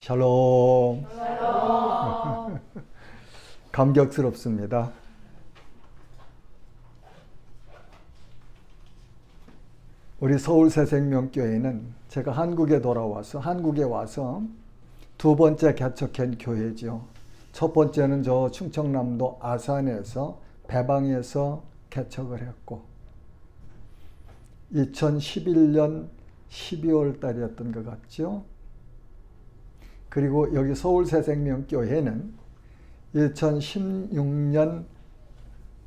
샬롬. 샬롬. 감격스럽습니다. 우리 서울새생명교회는 제가 한국에 와서 두 번째 개척한 교회죠. 첫 번째는 저 충청남도 아산에서 배방에서 개척을 했고 2011년 12월 달이었던 것 같죠. 그리고 여기 서울새생명교회는 2016년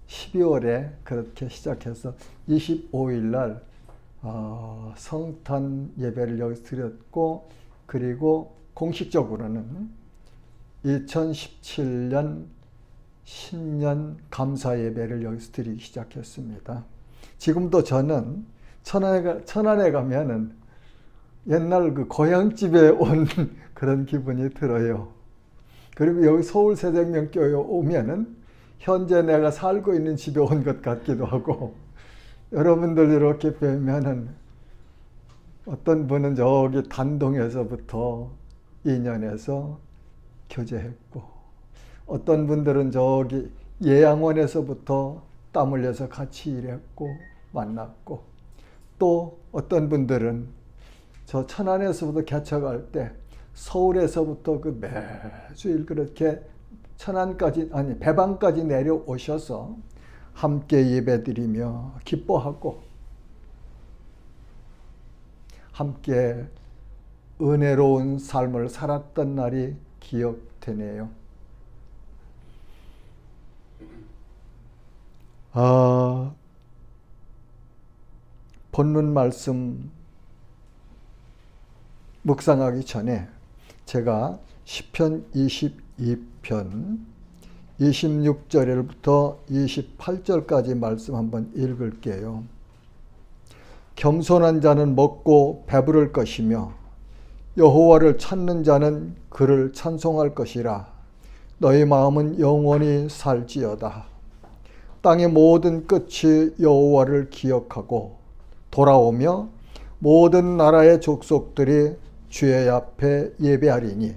12월에 그렇게 시작해서 25일 날 성탄 예배를 여기서 드렸고, 그리고 공식적으로는 2017년 신년 감사 예배를 여기서 드리기 시작했습니다. 지금도 저는 천안에 가면은 옛날 그 고향집에 온 그런 기분이 들어요. 그리고 여기 서울새생명교회 오면은 현재 내가 살고 있는 집에 온 것 같기도 하고, 여러분들 이렇게 뵈면은 어떤 분은 저기 단동에서부터 인연해서 교제했고, 어떤 분들은 저기 예양원에서부터 땀 흘려서 같이 일했고 만났고, 또 어떤 분들은 저 천안에서부터 개척할 때 서울에서부터 그 매주일 그렇게 배방까지 내려오셔서 함께 예배드리며 기뻐하고 함께 은혜로운 삶을 살았던 날이 기억되네요. 본문 말씀 묵상하기 전에 제가 시편 22편 26절부터 28절까지 말씀 한번 읽을게요. 겸손한 자는 먹고 배부를 것이며 여호와를 찾는 자는 그를 찬송할 것이라. 너희 마음은 영원히 살지어다. 땅의 모든 끝이 여호와를 기억하고 돌아오며 모든 나라의 족속들이 주의 앞에 예배하리니,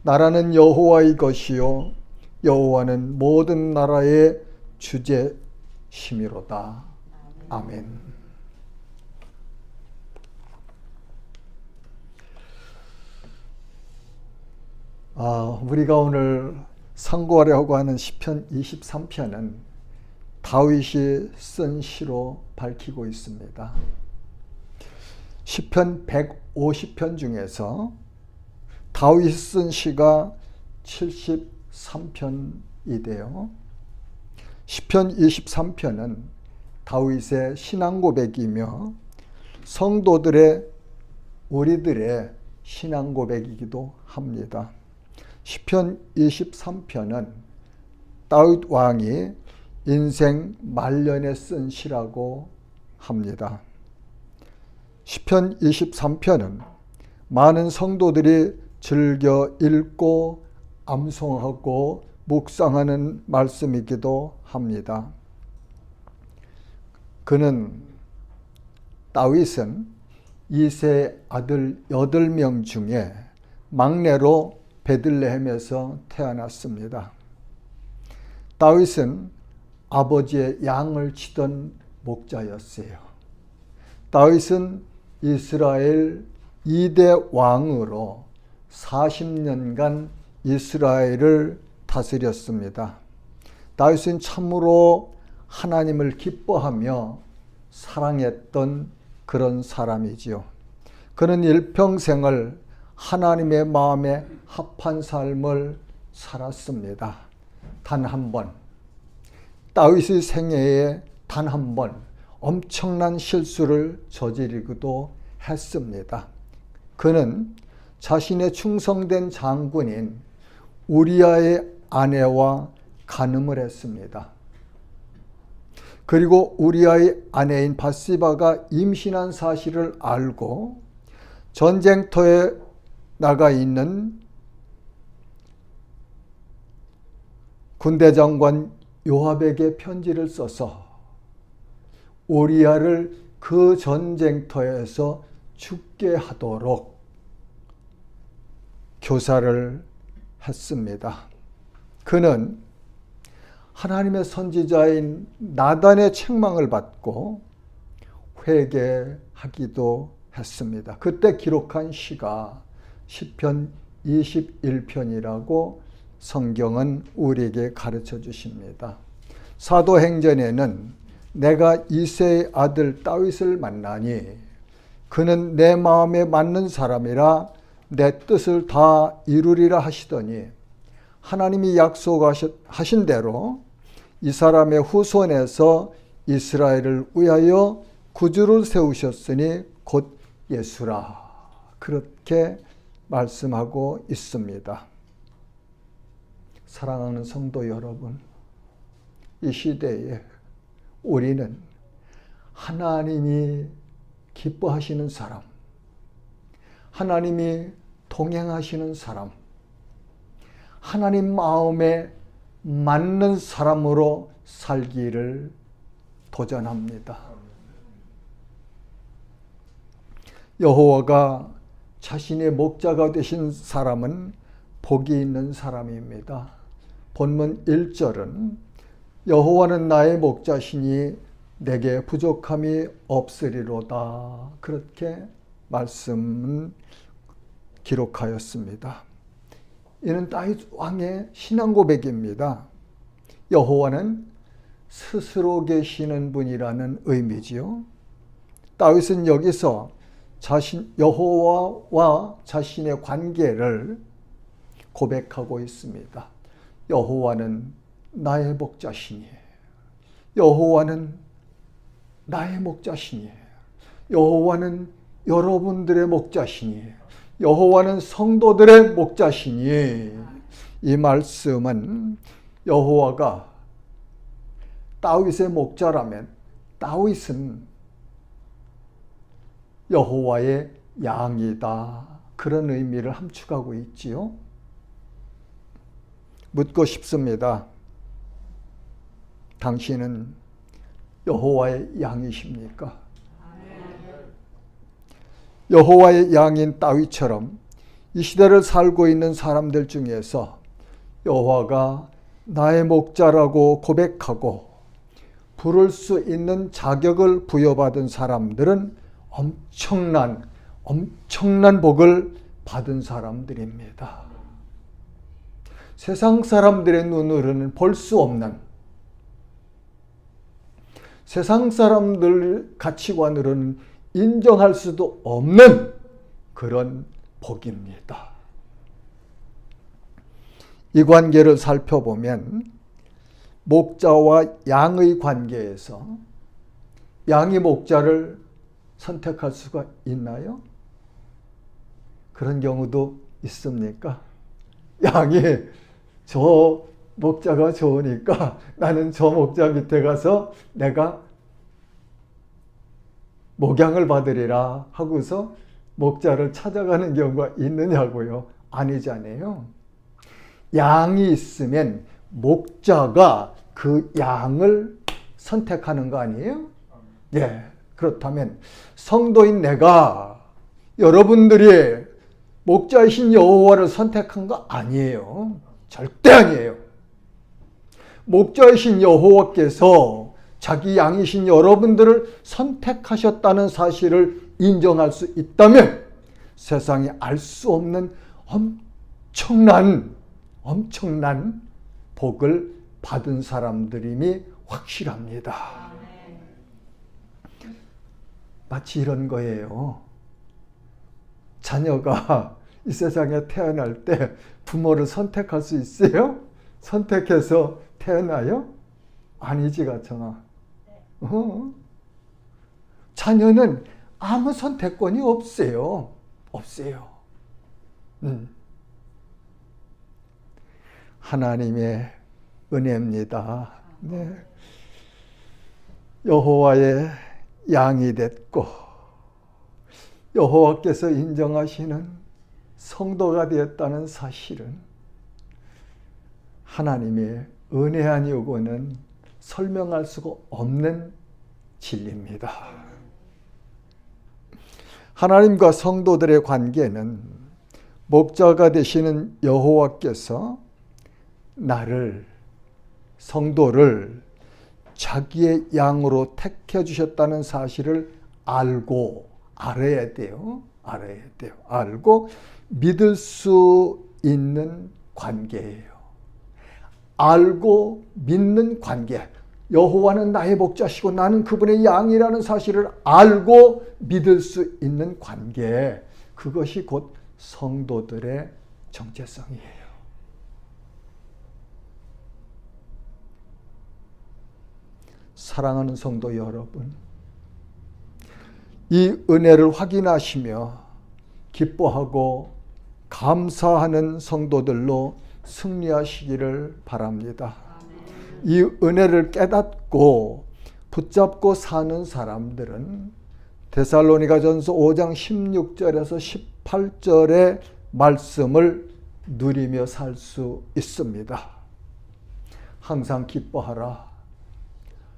나라는 여호와의 것이요 여호와는 모든 나라의 주제심이로다. 아멘. 우리가 오늘 상고하려고 하는 시편 23편은 다윗이 쓴 시로 밝히고 있습니다. 시편 150편 중에서 다윗이 쓴 시가 73편이데요. 시편 23편은 다윗의 신앙 고백이며 우리들의 신앙 고백이기도 합니다. 시편 23편은 다윗 왕이 인생 말년에 쓴 시라고 합니다. 시편 23편은 많은 성도들이 즐겨 읽고 암송하고 묵상하는 말씀이기도 합니다. 다윗은 이세 아들 8명 중에 막내로 베들레헴에서 태어났습니다. 다윗은 아버지의 양을 치던 목자였어요. 다윗은 이스라엘 2대 왕으로 40년간 이스라엘을 다스렸습니다. 다윗은 참으로 하나님을 기뻐하며 사랑했던 그런 사람이지요. 그는 일평생을 하나님의 마음에 합한 삶을 살았습니다. 단 한 번, 다윗의 생애에 단 한 번 엄청난 실수를 저지르기도 했습니다. 그는 자신의 충성된 장군인 우리아의 아내와 간음을 했습니다. 그리고 우리아의 아내인 밧세바가 임신한 사실을 알고 전쟁터에 나가 있는 군대 장관 요압에게 편지를 써서 우리아를 그 전쟁터에서 죽게 하도록 교사를 했습니다. 그는 하나님의 선지자인 나단의 책망을 받고 회개하기도 했습니다. 그때 기록한 시가 시편 21편이라고 성경은 우리에게 가르쳐 주십니다. 사도행전에는 내가 이새의 아들 다윗을 만나니 그는 내 마음에 맞는 사람이라 내 뜻을 다 이루리라 하시더니 하나님이 약속하신 대로 이 사람의 후손에서 이스라엘을 위하여 구주를 세우셨으니 곧 예수라. 그렇게 말씀하고 있습니다. 사랑하는 성도 여러분, 이 시대에 우리는 하나님이 기뻐하시는 사람, 하나님이 동행하시는 사람, 하나님 마음에 맞는 사람으로 살기를 도전합니다. 여호와가 자신의 목자가 되신 사람은 복이 있는 사람입니다. 본문 1절은 여호와는 나의 목자시니 내게 부족함이 없으리로다. 그렇게 말씀은 기록하였습니다. 이는 다윗 왕의 신앙 고백입니다. 여호와는 스스로 계시는 분이라는 의미지요. 다윗은 여기서 여호와와 자신의 관계를 고백하고 있습니다. 여호와는 나의 목자시니, 여호와는 나의 목자시니, 여호와는 여러분들의 목자시니, 여호와는 성도들의 목자시니. 이 말씀은 여호와가 다윗의 목자라면 다윗은 여호와의 양이다. 그런 의미를 함축하고 있지요. 묻고 싶습니다. 당신은 여호와의 양이십니까? 여호와의 양인 다윗처럼 이 시대를 살고 있는 사람들 중에서 여호와가 나의 목자라고 고백하고 부를 수 있는 자격을 부여받은 사람들은 엄청난 복을 받은 사람들입니다. 세상 사람들의 눈으로는 볼 수 없는, 세상 사람들 가치관으로는 인정할 수도 없는 그런 복입니다. 이 관계를 살펴보면 목자와 양의 관계에서 양이 목자를 선택할 수가 있나요? 그런 경우도 있습니까? 양이 저 목자가 좋으니까 나는 저 목자 밑에 가서 내가 목양을 받으리라 하고서 목자를 찾아가는 경우가 있느냐고요? 아니잖아요. 양이 있으면 목자가 그 양을 선택하는 거 아니에요? 예. 그렇다면 성도인 내가 여러분들이 목자이신 여호와를 선택한 거 아니에요. 절대 아니에요. 목자이신 여호와께서 자기 양이신 여러분들을 선택하셨다는 사실을 인정할 수 있다면 세상에 알 수 없는 엄청난 복을 받은 사람들임이 확실합니다. 마치 이런 거예요. 자녀가 이 세상에 태어날 때 부모를 선택할 수 있어요? 선택해서 태어나요? 아니지, 같잖아. 자녀는 아무 선택권이 없어요. 없어요. 하나님의 은혜입니다. 네. 여호와의 양이 됐고 여호와께서 인정하시는 성도가 되었다는 사실은 하나님의 은혜 아니고는 설명할 수가 없는 진리입니다. 하나님과 성도들의 관계는 목자가 되시는 여호와께서 나를, 성도를 자기의 양으로 택해 주셨다는 사실을 알아야 돼요. 알고 믿을 수 있는 관계예요. 알고 믿는 관계. 여호와는 나의 목자시고 나는 그분의 양이라는 사실을 알고 믿을 수 있는 관계. 그것이 곧 성도들의 정체성이에요. 사랑하는 성도 여러분, 이 은혜를 확인하시며 기뻐하고 감사하는 성도들로 승리하시기를 바랍니다. 이 은혜를 깨닫고 붙잡고 사는 사람들은 데살로니가전서 5장 16절에서 18절의 말씀을 누리며 살 수 있습니다. 항상 기뻐하라.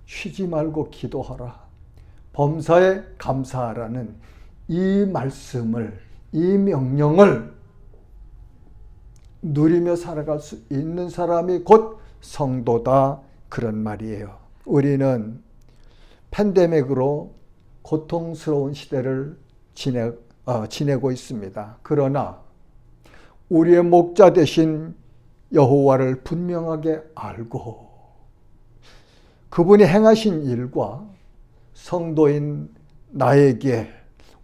쉬지 말고 기도하라. 범사에 감사하라는 이 말씀을, 이 명령을 누리며 살아갈 수 있는 사람이 곧 성도다, 그런 말이에요. 우리는 팬데믹으로 고통스러운 시대를 지내고 있습니다. 그러나 우리의 목자 되신 여호와를 분명하게 알고 그분이 행하신 일과 성도인 나에게,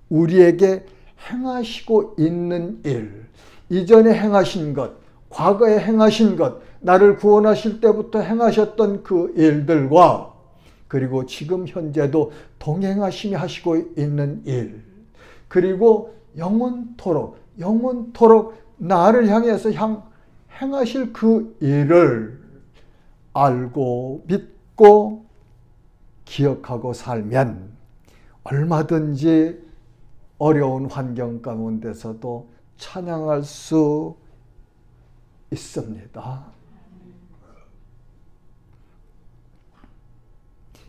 우리에게 행하시고 있는 일, 이전에 행하신 것, 과거에 행하신 것, 나를 구원하실 때부터 행하셨던 그 일들과 그리고 지금 현재도 동행하시며 하시고 있는 일, 그리고 영원토록 나를 향해서 행하실 그 일을 알고 믿고 기억하고 살면 얼마든지 어려운 환경 가운데서도 찬양할 수 있습니다.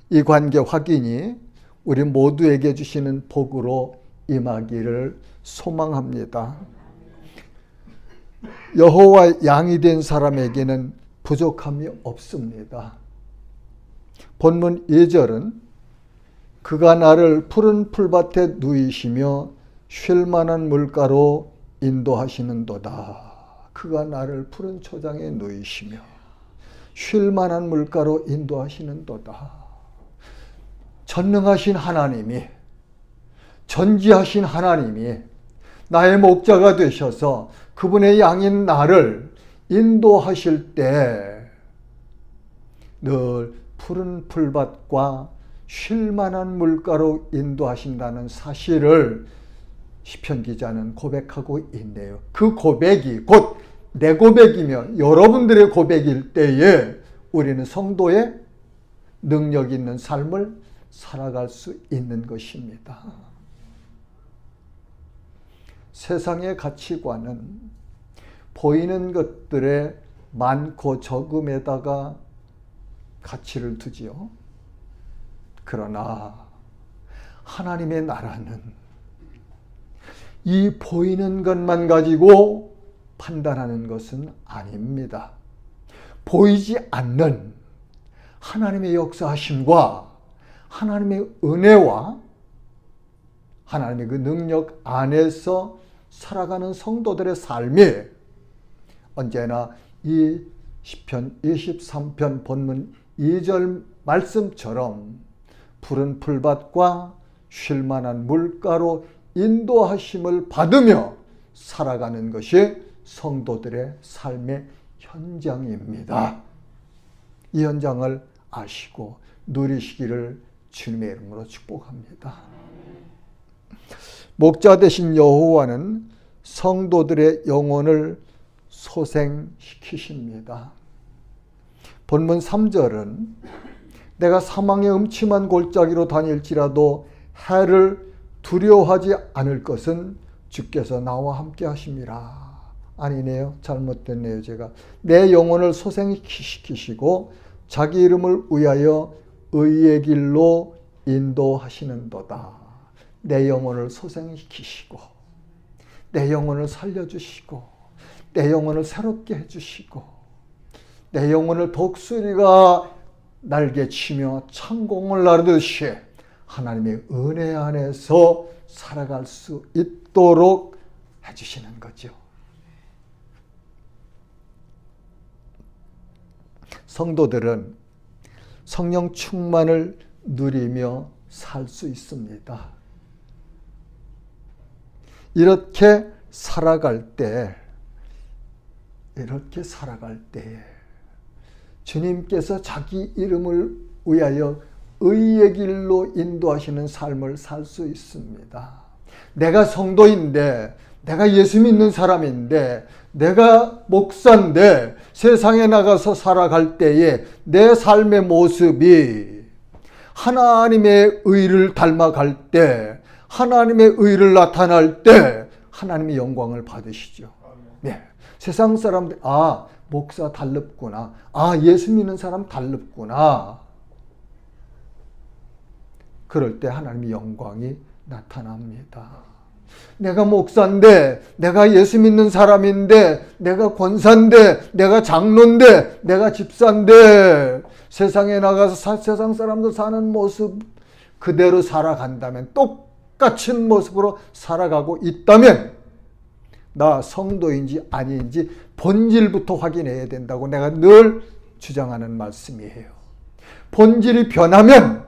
이 관계 확인이 우리 모두에게 주시는 복으로 임하기를 소망합니다. 여호와 양이 된 사람에게는 부족함이 없습니다. 본문 2절은 그가 나를 푸른 풀밭에 누이시며 쉴 만한 물가로 인도하시는도다. 그가 나를 푸른 초장에 누이시며 쉴 만한 물가로 인도하시는도다. 전능하신 하나님이, 전지하신 하나님이 나의 목자가 되셔서 그분의 양인 나를 인도하실 때 늘 푸른 풀밭과 쉴 만한 물가로 인도하신다는 사실을 시편 기자는 고백하고 있네요. 그 고백이 곧 내 고백이며 여러분들의 고백일 때에 우리는 성도의 능력 있는 삶을 살아갈 수 있는 것입니다. 세상의 가치관은 보이는 것들의 많고 적음에다가 가치를 두지요. 그러나 하나님의 나라는 이 보이는 것만 가지고 판단하는 것은 아닙니다. 보이지 않는 하나님의 역사하심과 하나님의 은혜와 하나님의 그 능력 안에서 살아가는 성도들의 삶이 언제나 이 시편 23편 본문 2절 말씀처럼 푸른 풀밭과 쉴 만한 물가로 인도하심을 받으며 살아가는 것이 성도들의 삶의 현장입니다. 이 현장을 아시고 누리시기를 주님의 이름으로 축복합니다. 목자 되신 여호와는 성도들의 영혼을 소생시키십니다. 본문 3절은 내가 사망의 음침한 골짜기로 다닐지라도 해를 두려워하지 않을 것은 주께서 나와 함께 하심이라. 아니네요. 잘못됐네요. 제가 내 영혼을 소생시키시고 자기 이름을 위하여 의의 길로 인도하시는도다. 내 영혼을 소생시키시고 내 영혼을 살려주시고 내 영혼을 새롭게 해주시고 내 영혼을 독수리가 날개치며 창공을 나르듯이 하나님의 은혜 안에서 살아갈 수 있도록 해주시는 거죠. 성도들은 성령 충만을 누리며 살 수 있습니다. 이렇게 살아갈 때 주님께서 자기 이름을 위하여 의의 길로 인도하시는 삶을 살 수 있습니다. 내가 성도인데, 내가 예수 믿는 사람인데, 내가 목사인데 세상에 나가서 살아갈 때에 내 삶의 모습이 하나님의 의를 닮아갈 때, 하나님의 의를 나타날 때 하나님의 영광을 받으시죠. 네. 세상 사람들, 아, 목사 달릅구나. 아, 예수 믿는 사람 달릅구나. 그럴 때 하나님의 영광이 나타납니다. 내가 목사인데, 내가 예수 믿는 사람인데, 내가 권사인데, 내가 장로인데, 내가 집사인데, 세상에 나가서 세상 사람들 사는 모습 그대로 살아간다면, 똑같은 모습으로 살아가고 있다면, 나 성도인지 아닌지 본질부터 확인해야 된다고 내가 늘 주장하는 말씀이에요. 본질이 변하면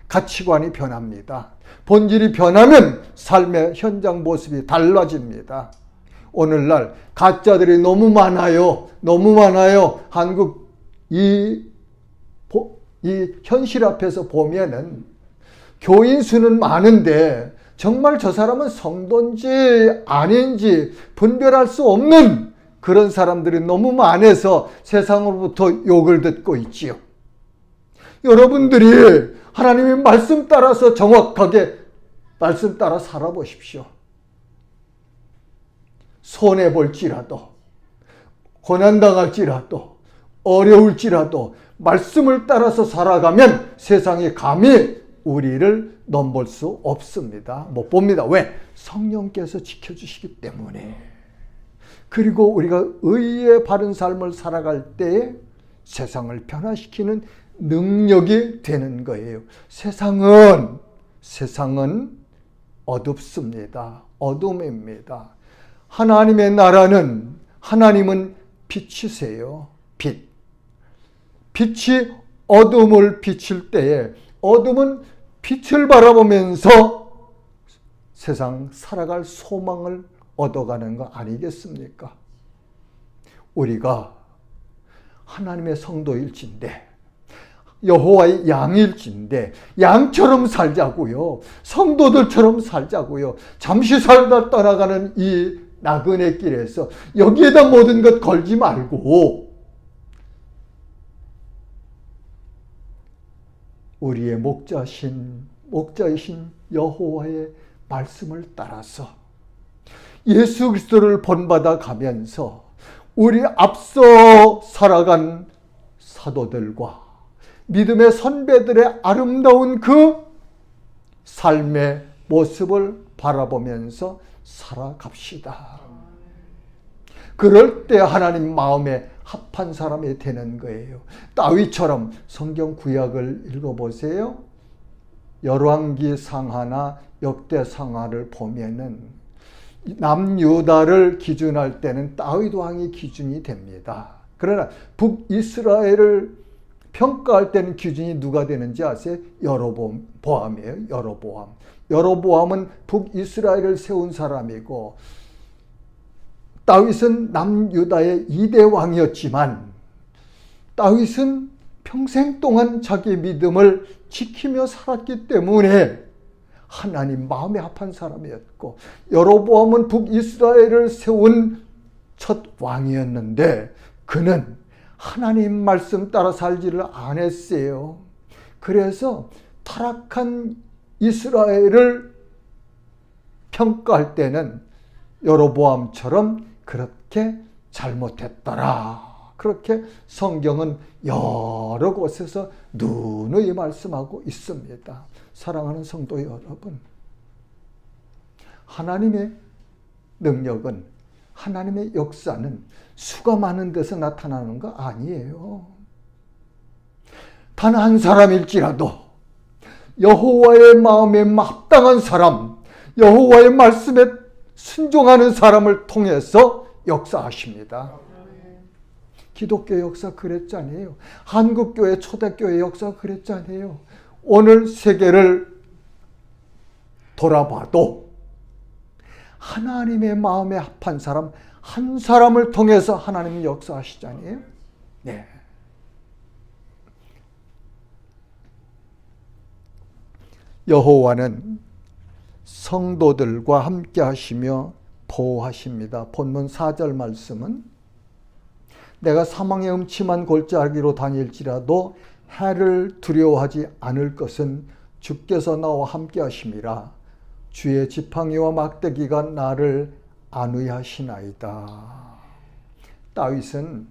가치관이 변합니다. 본질이 변하면 삶의 현장 모습이 달라집니다. 오늘날 가짜들이 너무 많아요. 너무 많아요. 한국 이 현실 앞에서 보면은 교인 수는 많은데 정말 저 사람은 성도인지 아닌지 분별할 수 없는 그런 사람들이 너무 많아서 세상으로부터 욕을 듣고 있지요. 여러분들이 하나님의 말씀 따라서 정확하게 말씀 따라 살아보십시오. 손해볼지라도, 고난당할지라도, 어려울지라도 말씀을 따라서 살아가면 세상이 감히 우리를 넘볼 수 없습니다. 못 봅니다. 왜? 성령께서 지켜주시기 때문에. 그리고 우리가 의의 바른 삶을 살아갈 때에 세상을 변화시키는 능력이 되는 거예요. 세상은 어둡습니다. 어둠입니다. 하나님의 나라는, 하나님은 빛이세요. 빛. 빛이 어둠을 비칠 때에 어둠은 빛을 바라보면서 세상 살아갈 소망을 얻어가는 거 아니겠습니까? 우리가 하나님의 성도일진데, 여호와의 양일진데 양처럼 살자고요. 성도들처럼 살자고요. 잠시 살다 떠나가는 이 나그네 길에서 여기에다 모든 것 걸지 말고 우리의 목자이신 여호와의 말씀을 따라서 예수 그리스도를 본받아 가면서 우리 앞서 살아간 사도들과 믿음의 선배들의 아름다운 그 삶의 모습을 바라보면서 살아갑시다. 그럴 때 하나님 마음에 합한 사람이 되는 거예요. 다윗처럼 성경 구약을 읽어보세요. 열왕기 상하나 역대 상하를 보면은 남유다를 기준할 때는 다윗 왕이 기준이 됩니다. 그러나 북이스라엘을 평가할 때는 기준이 누가 되는지 아세요? 여로보암이에요. 여로보암은 북이스라엘을 세운 사람이고 다윗은 남유다의 2대 왕이었지만 다윗은 평생 동안 자기 믿음을 지키며 살았기 때문에 하나님 마음에 합한 사람이었고, 여로보암은 북이스라엘을 세운 첫 왕이었는데 그는 하나님 말씀 따라 살지를 안 했어요. 그래서 타락한 이스라엘을 평가할 때는 여로보암처럼 그렇게 잘못했더라. 그렇게 성경은 여러 곳에서 누누이 말씀하고 있습니다. 사랑하는 성도 여러분, 하나님의 능력은, 하나님의 역사는 수가 많은 데서 나타나는 거 아니에요. 단 한 사람일지라도 여호와의 마음에 합당한 사람, 여호와의 말씀에 순종하는 사람을 통해서 역사하십니다. 기독교 역사 그랬잖아요. 한국교회 초대교회 역사 그랬잖아요. 오늘 세계를 돌아봐도 하나님의 마음에 합한 사람 한 사람을 통해서 하나님이 역사하시잖아요. 네. 여호와는 성도들과 함께 하시며 보호하십니다. 본문 4절 말씀은 내가 사망의 음침한 골짜기로 다닐지라도 해를 두려워하지 않을 것은 주께서 나와 함께 하심이라. 주의 지팡이와 막대기가 나를 안위하시나이다. 다윗은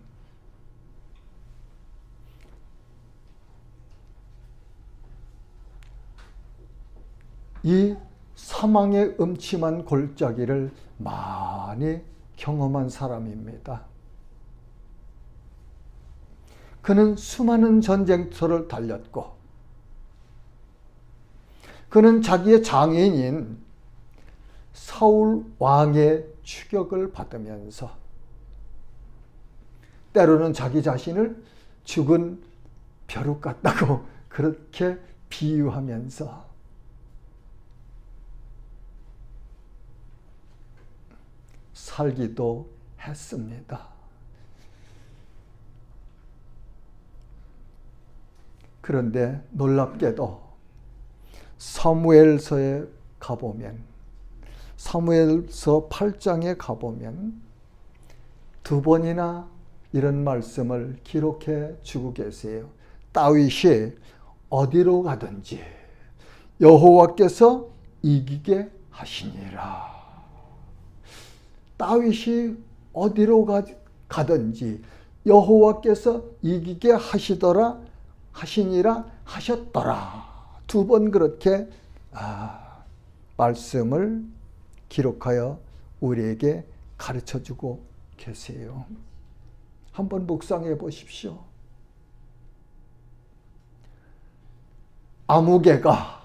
이 사망의 음침한 골짜기를 많이 경험한 사람입니다. 그는 수많은 전쟁터를 달렸고 그는 자기의 장인인 사울 왕의 추격을 받으면서 때로는 자기 자신을 죽은 벼룩 같다고 그렇게 비유하면서 살기도 했습니다. 그런데 놀랍게도 사무엘서에 가보면, 사무엘서 8장에 가보면 두 번이나 이런 말씀을 기록해 주고 계세요. 다윗이 어디로 가든지 여호와께서 이기게 하시니라. 다윗이 어디로 가든지 여호와께서 이기게 하시더라, 하시니라, 하셨더라. 두 번 그렇게 말씀을 기록하여 우리에게 가르쳐주고 계세요. 한번 묵상해 보십시오. 아무개가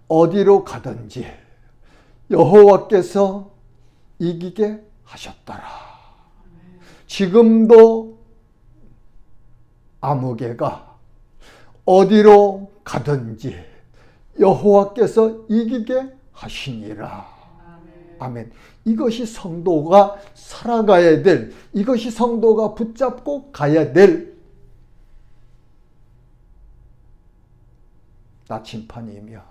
어디로 가든지 여호와께서 이기게 하셨더라. 지금도 아무개가 어디로 가든지 여호와께서 이기게 하시니라. 아멘. 이것이 성도가 살아가야 될, 이것이 성도가 붙잡고 가야 될 나침판이며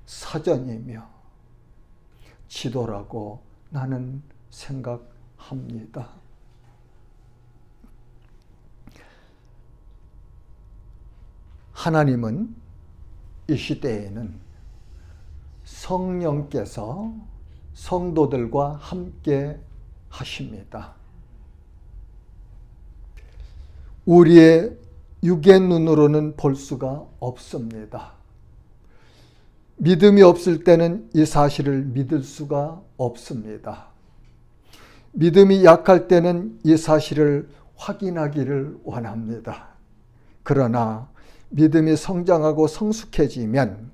사전이며 지도라고 나는 생각합니다. 하나님은 이 시대에는 성령께서 성도들과 함께 하십니다. 우리의 육의 눈으로는 볼 수가 없습니다. 믿음이 없을 때는 이 사실을 믿을 수가 없습니다. 믿음이 약할 때는 이 사실을 확인하기를 원합니다. 그러나 믿음이 성장하고 성숙해지면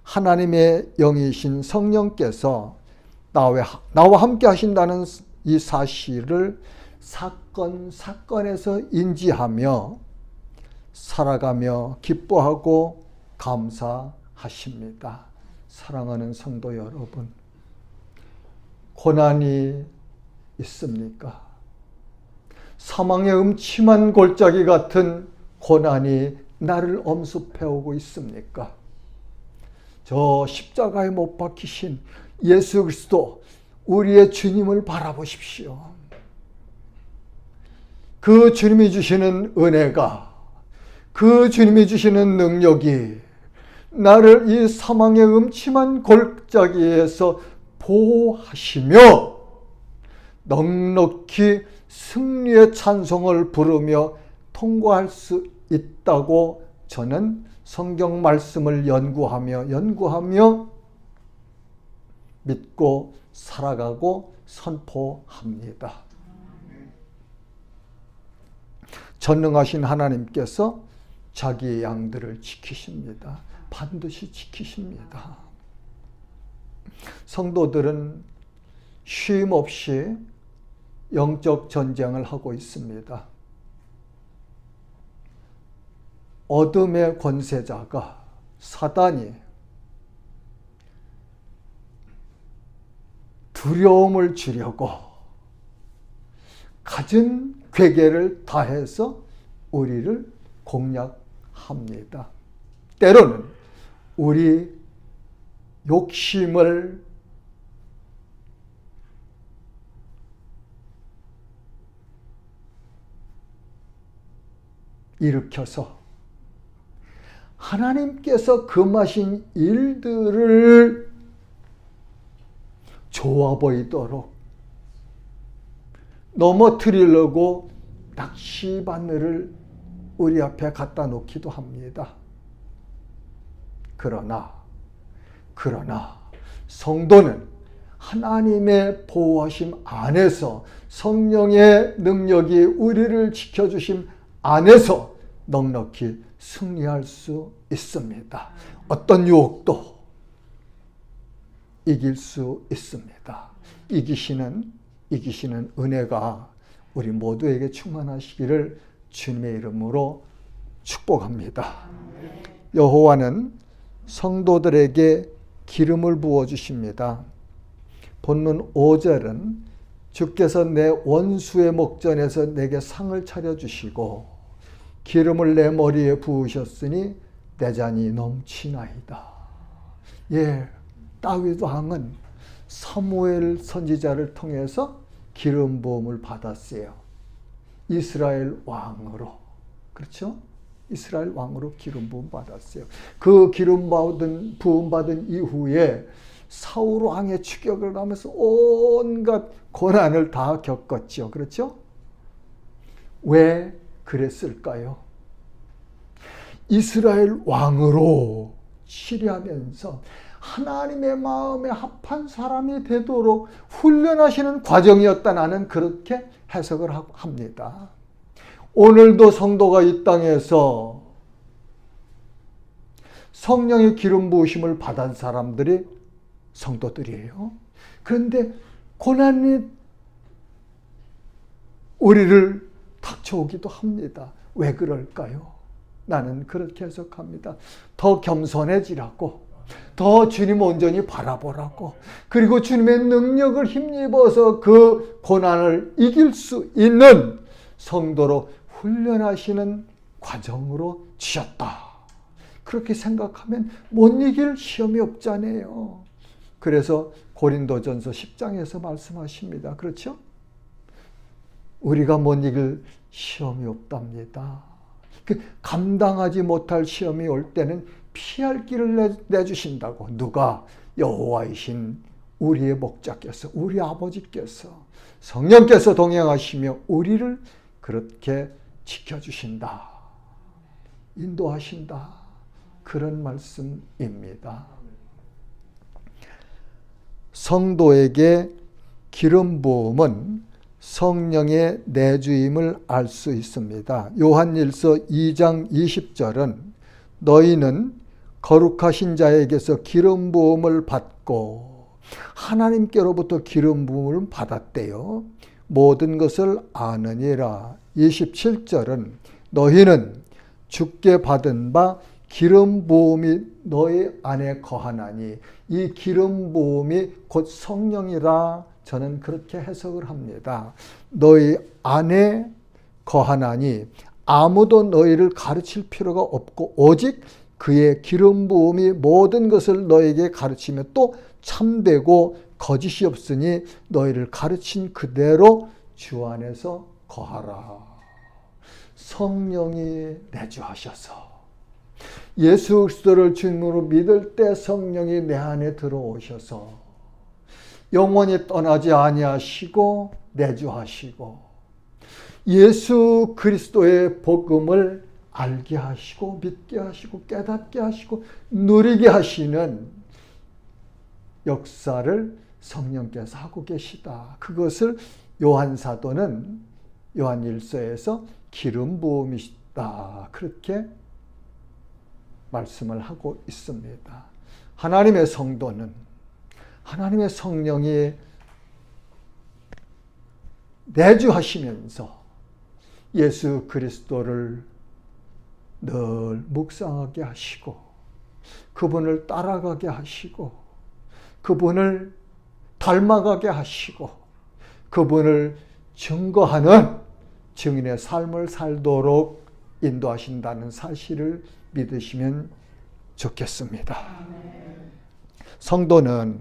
하나님의 영이신 성령께서 나와 함께 하신다는 이 사실을 사건에서 인지하며 살아가며 기뻐하고 감사하십니다. 사랑하는 성도 여러분, 고난이 있습니까? 사망의 음침한 골짜기 같은 고난이 나를 엄습해오고 있습니까? 저 십자가에 못 박히신 예수 그리스도, 우리의 주님을 바라보십시오. 그 주님이 주시는 은혜가, 그 주님이 주시는 능력이 나를 이 사망의 음침한 골짜기에서 보호하시며 넉넉히 승리의 찬송을 부르며 통과할 수 있다고 저는 성경 말씀을 연구하며 믿고 살아가고 선포합니다. 전능하신 하나님께서 자기의 양들을 지키십니다. 반드시 지키십니다. 성도들은 쉼 없이 영적 전쟁을 하고 있습니다. 어둠의 권세자가 사단이 두려움을 주려고 갖은 괴계를 다해서 우리를 공략합니다. 때로는 우리 욕심을 일으켜서 하나님께서 금하신 일들을 좋아 보이도록 넘어뜨리려고 낚시바늘을 우리 앞에 갖다 놓기도 합니다. 그러나 성도는 하나님의 보호하심 안에서 성령의 능력이 우리를 지켜주심 안에서 넉넉히 승리할 수 있습니다. 어떤 유혹도 이길 수 있습니다. 이기시는 은혜가 우리 모두에게 충만하시기를 주님의 이름으로 축복합니다. 여호와는 성도들에게 기름을 부어주십니다. 본문 5절은 주께서 내 원수의 목전에서 내게 상을 차려주시고 기름을 내 머리에 부으셨으니 내 잔이 넘치나이다. 예, 다윗 왕은 사무엘 선지자를 통해서 기름 부음을 받았어요. 이스라엘 왕으로. 그렇죠? 이스라엘 왕으로 기름 부음 받았어요. 그 기름 부음 받은 이후에 사울 왕의 추격을 하면서 온갖 고난을 다 겪었죠. 그렇죠? 왜 그랬을까요? 이스라엘 왕으로 치리하면서 하나님의 마음에 합한 사람이 되도록 훈련하시는 과정이었다. 나는 그렇게 해석을 합니다. 오늘도 성도가 이 땅에서 성령의 기름 부으심을 받은 사람들이 성도들이에요. 그런데 고난이 우리를 닥쳐오기도 합니다. 왜 그럴까요? 나는 그렇게 해석합니다. 더 겸손해지라고, 더 주님 온전히 바라보라고, 그리고 주님의 능력을 힘입어서 그 고난을 이길 수 있는 성도로 훈련하시는 과정으로 주셨다. 그렇게 생각하면 못 이길 시험이 없잖아요. 그래서 고린도전서 10장에서 말씀하십니다. 그렇죠? 우리가 못 이길 시험이 없답니다. 감당하지 못할 시험이 올 때는 피할 길을 내주신다고. 누가? 여호와이신 우리의 목자께서, 우리 아버지께서, 성령께서 동행하시며 우리를 그렇게 지켜주신다, 인도하신다. 그런 말씀입니다. 성도에게 기름 부음은 성령의 내주임을 알 수 있습니다. 요한일서 2장 20절은 너희는 거룩하신 자에게서 기름 부음을 받고 하나님께로부터 기름 부음을 받았대요. 모든 것을 아느니라. 27절은 너희는 주께 받은 바 기름 부음이 너희 안에 거하나니, 이 기름 부음이 곧 성령이라 저는 그렇게 해석을 합니다. 너희 안에 거하나니 아무도 너희를 가르칠 필요가 없고 오직 그의 기름 부음이 모든 것을 너에게 가르치며 또 참되고 거짓이 없으니 너희를 가르친 그대로 주 안에서 거하라. 성령이 내주하셔서 예수 그리스도를 주님으로 믿을 때 성령이 내 안에 들어오셔서 영원히 떠나지 아니하시고 내주하시고 예수 그리스도의 복음을 알게 하시고 믿게 하시고 깨닫게 하시고 누리게 하시는 역사를 성령께서 하고 계시다. 그것을 요한 사도는 요한 1서에서 기름 부음이다. 그렇게 말씀을 하고 있습니다. 하나님의 성도는 하나님의 성령이 내주하시면서 예수 그리스도를 늘 묵상하게 하시고 그분을 따라가게 하시고 그분을 닮아가게 하시고 그분을 증거하는 증인의 삶을 살도록 인도하신다는 사실을 믿으시면 좋겠습니다. 성도는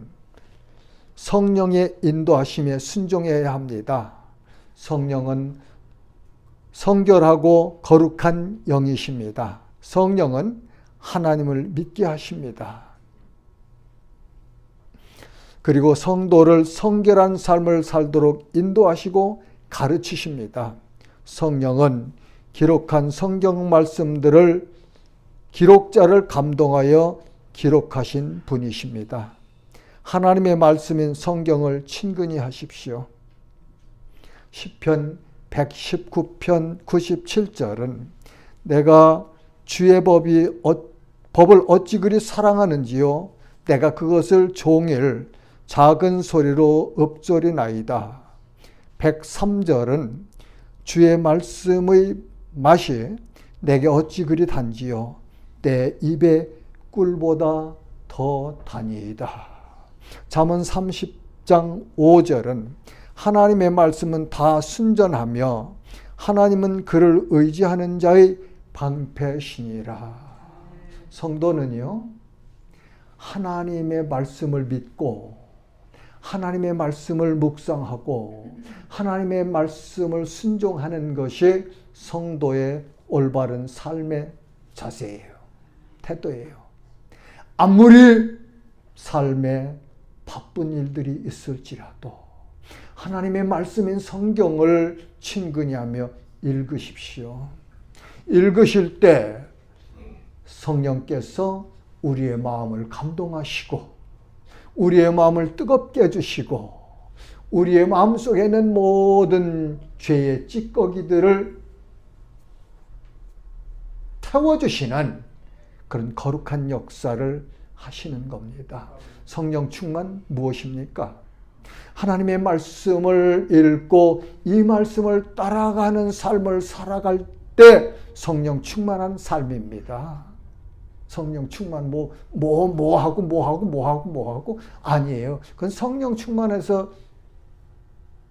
성령의 인도하심에 순종해야 합니다. 성령은 성결하고 거룩한 영이십니다. 성령은 하나님을 믿게 하십니다. 그리고 성도를 성결한 삶을 살도록 인도하시고 가르치십니다. 성령은 기록한 성경 말씀들을 기록자를 감동하여 기록하신 분이십니다. 하나님의 말씀인 성경을 친근히 하십시오. 시편 119편 97절은 내가 주의 법을 어찌 그리 사랑하는지요. 내가 그것을 종일 작은 소리로 읊조리나이다. 103절은 주의 말씀의 맛이 내게 어찌 그리 단지요. 내 입에 꿀보다 더 다니이다. 잠언 30장 5절은 하나님의 말씀은 다 순전하며 하나님은 그를 의지하는 자의 방패시니라. 성도는요, 하나님의 말씀을 믿고 하나님의 말씀을 묵상하고 하나님의 말씀을 순종하는 것이 성도의 올바른 삶의 자세예요. 태도예요. 아무리 삶에 바쁜 일들이 있을지라도 하나님의 말씀인 성경을 친근히 하며 읽으십시오. 읽으실 때 성령께서 우리의 마음을 감동하시고 우리의 마음을 뜨겁게 해주시고 우리의 마음속에 있는 모든 죄의 찌꺼기들을 태워주시는 그런 거룩한 역사를 하시는 겁니다. 성령 충만 무엇입니까? 하나님의 말씀을 읽고 이 말씀을 따라가는 삶을 살아갈 때 성령 충만한 삶입니다. 성령 충만 뭐 하고 아니에요. 그건 성령 충만해서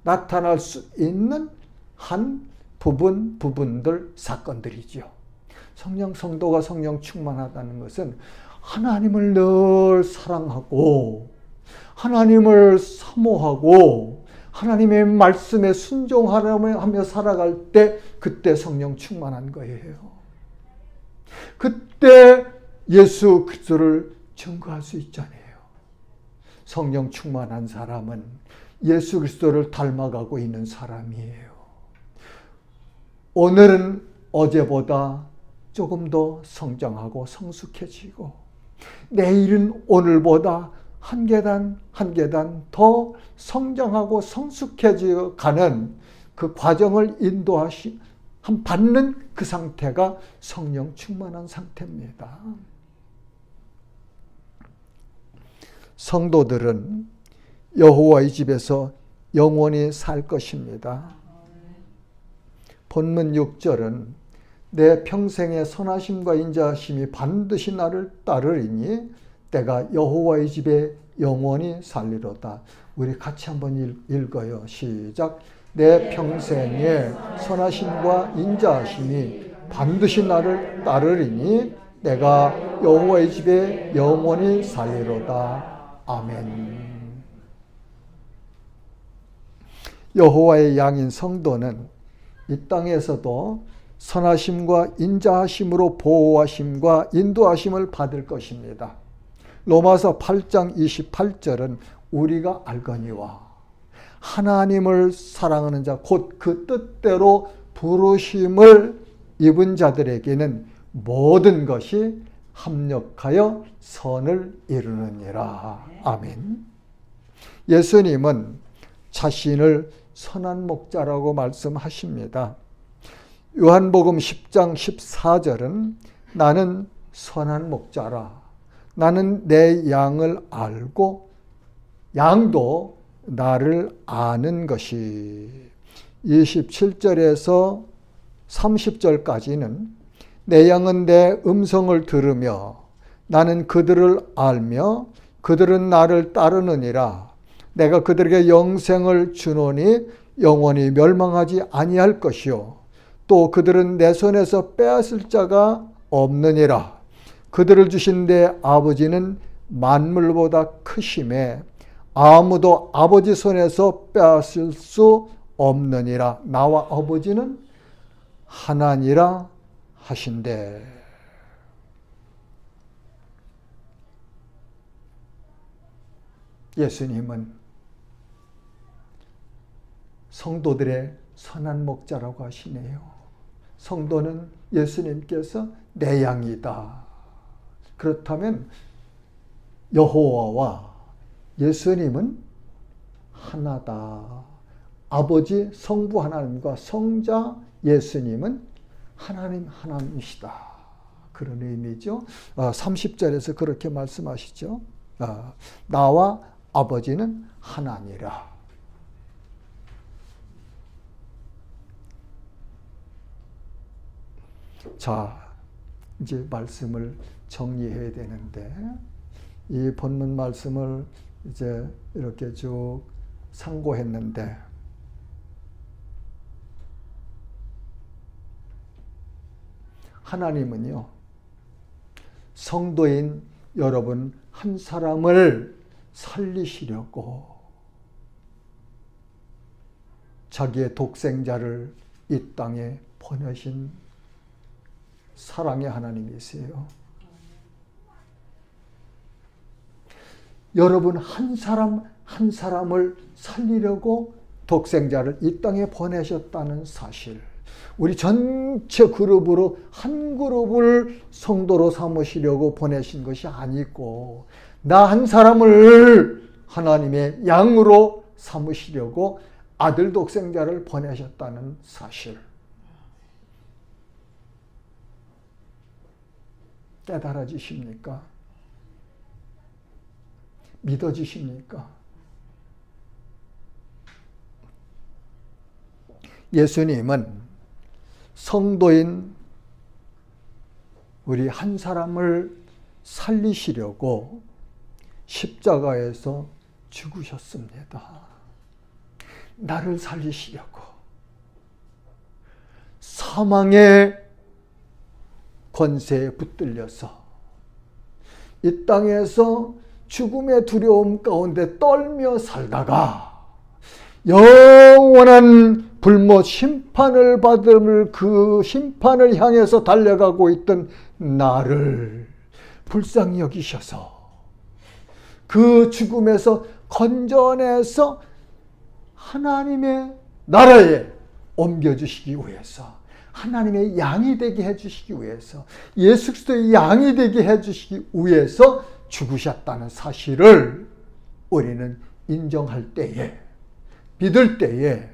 나타날 수 있는 한 부분들 사건들이죠. 성도가 성령 충만하다는 것은 하나님을 늘 사랑하고 하나님을 사모하고 하나님의 말씀에 순종하며 살아갈 때 그때 성령 충만한 거예요. 그때 예수 그리스도를 증거할 수 있잖아요. 성령 충만한 사람은 예수 그리스도를 닮아가고 있는 사람이에요. 오늘은 어제보다 조금 더 성장하고 성숙해지고 내일은 오늘보다 한 계단 한 계단 더 성장하고 성숙해져 가는 그 과정을 받는 그 상태가 성령 충만한 상태입니다. 성도들은 여호와의 집에서 영원히 살 것입니다. 본문 6절은 내 평생의 선하심과 인자하심이 반드시 나를 따르리니 내가 여호와의 집에 영원히 살리로다. 우리 같이 한번 읽어요. 시작. 내 평생의 선하심과 인자하심이 반드시 나를 따르리니 내가 여호와의 집에 영원히 살리로다. 아멘. 여호와의 양인 성도는 이 땅에서도 선하심과 인자하심으로 보호하심과 인도하심을 받을 것입니다. 로마서 8장 28절은 우리가 알거니와 하나님을 사랑하는 자 곧 그 뜻대로 부르심을 입은 자들에게는 모든 것이 합력하여 선을 이루느니라. 아멘. 예수님은 자신을 선한 목자라고 말씀하십니다. 요한복음 10장 14절은 나는 선한 목자라. 나는 내 양을 알고 양도 나를 아는 것이. 27절에서 30절까지는 내 양은 내 음성을 들으며 나는 그들을 알며 그들은 나를 따르느니라. 내가 그들에게 영생을 주노니 영원히 멸망하지 아니할 것이요 또 그들은 내 손에서 빼앗을 자가 없느니라. 그들을 주신 내 아버지는 만물보다 크심에 아무도 아버지 손에서 빼앗을 수 없느니라. 나와 아버지는 하나니라 하신대. 예수님은 성도들의 선한 목자라고 하시네요. 성도는 예수님께서 내 양이다. 그렇다면 여호와와 예수님은 하나다. 아버지 성부 하나님과 성자 예수님은 하나님이시다. 그런 의미죠. 30절에서 그렇게 말씀하시죠. 나와 아버지는 하나니라. 자, 이제 말씀을 정리해야 되는데 이 본문 말씀을 이제 이렇게 쭉 상고했는데 하나님은요, 성도인 여러분 한 사람을 살리시려고 자기의 독생자를 이 땅에 보내신 사랑의 하나님이세요. 여러분 한 사람 한 사람을 살리려고 독생자를 이 땅에 보내셨다는 사실, 우리 전체 그룹으로 한 그룹을 성도로 삼으시려고 보내신 것이 아니고 나 한 사람을 하나님의 양으로 삼으시려고 아들 독생자를 보내셨다는 사실 깨달아지십니까? 믿어지십니까? 예수님은 성도인 우리 한 사람을 살리시려고 십자가에서 죽으셨습니다. 나를 살리시려고 사망의 권세에 붙들려서 이 땅에서 죽음의 두려움 가운데 떨며 살다가 영원한 불못 심판을 받을 그 심판을 향해서 달려가고 있던 나를 불쌍히 여기셔서 그 죽음에서 건져내서 하나님의 나라에 옮겨주시기 위해서, 하나님의 양이 되게 해주시기 위해서, 예수 그리스도의 양이 되게 해주시기 위해서 죽으셨다는 사실을 우리는 인정할 때에, 믿을 때에,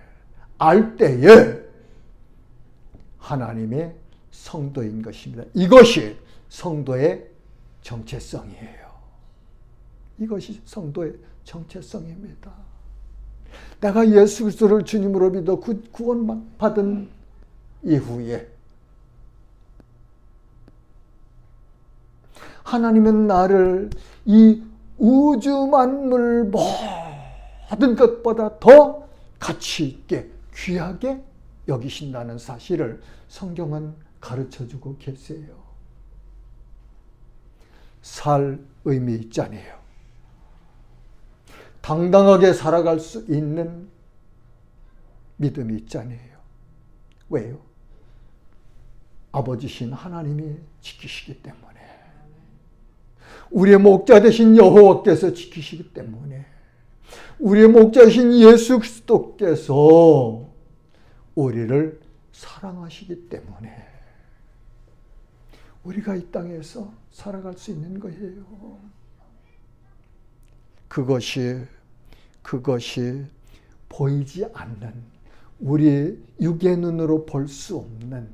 알 때에 하나님의 성도인 것입니다. 이것이 성도의 정체성이에요. 이것이 성도의 정체성입니다. 내가 예수 그리스도를 주님으로 믿어 구원받은 이후에 하나님은 나를 이 우주 만물 모든 것보다 더 가치 있게 귀하게 여기신다는 사실을 성경은 가르쳐주고 계세요. 살 의미 있잖아요. 당당하게 살아갈 수 있는 믿음이 있잖아요. 왜요? 아버지신 하나님이 지키시기 때문에, 우리의 목자 되신 여호와께서 지키시기 때문에, 우리의 목자이신 예수 그리스도께서 우리를 사랑하시기 때문에 우리가 이 땅에서 살아갈 수 있는 거예요. 그것이 보이지 않는, 우리 육의 눈으로 볼 수 없는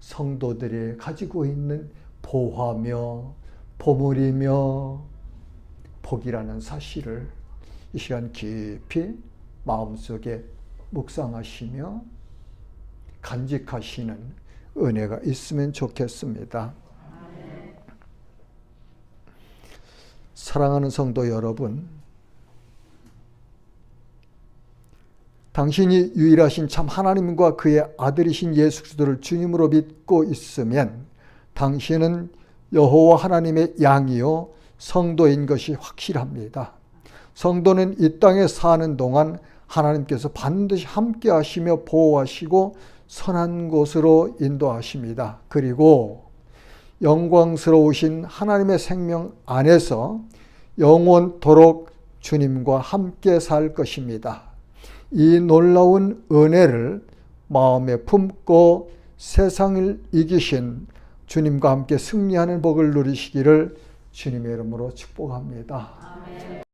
성도들이 가지고 있는 보화며 보물이며 복이라는 사실을 이 시간 깊이 마음속에 묵상하시며 간직하시는 은혜가 있으면 좋겠습니다. 사랑하는 성도 여러분, 당신이 유일하신 참 하나님과 그의 아들이신 예수 그리스도를 주님으로 믿고 있으면 당신은 여호와 하나님의 양이요 성도인 것이 확실합니다. 성도는 이 땅에 사는 동안 하나님께서 반드시 함께 하시며 보호하시고 선한 곳으로 인도하십니다. 그리고 영광스러우신 하나님의 생명 안에서 영원토록 주님과 함께 살 것입니다. 이 놀라운 은혜를 마음에 품고 세상을 이기신 주님과 함께 승리하는 복을 누리시기를 주님의 이름으로 축복합니다. 아멘.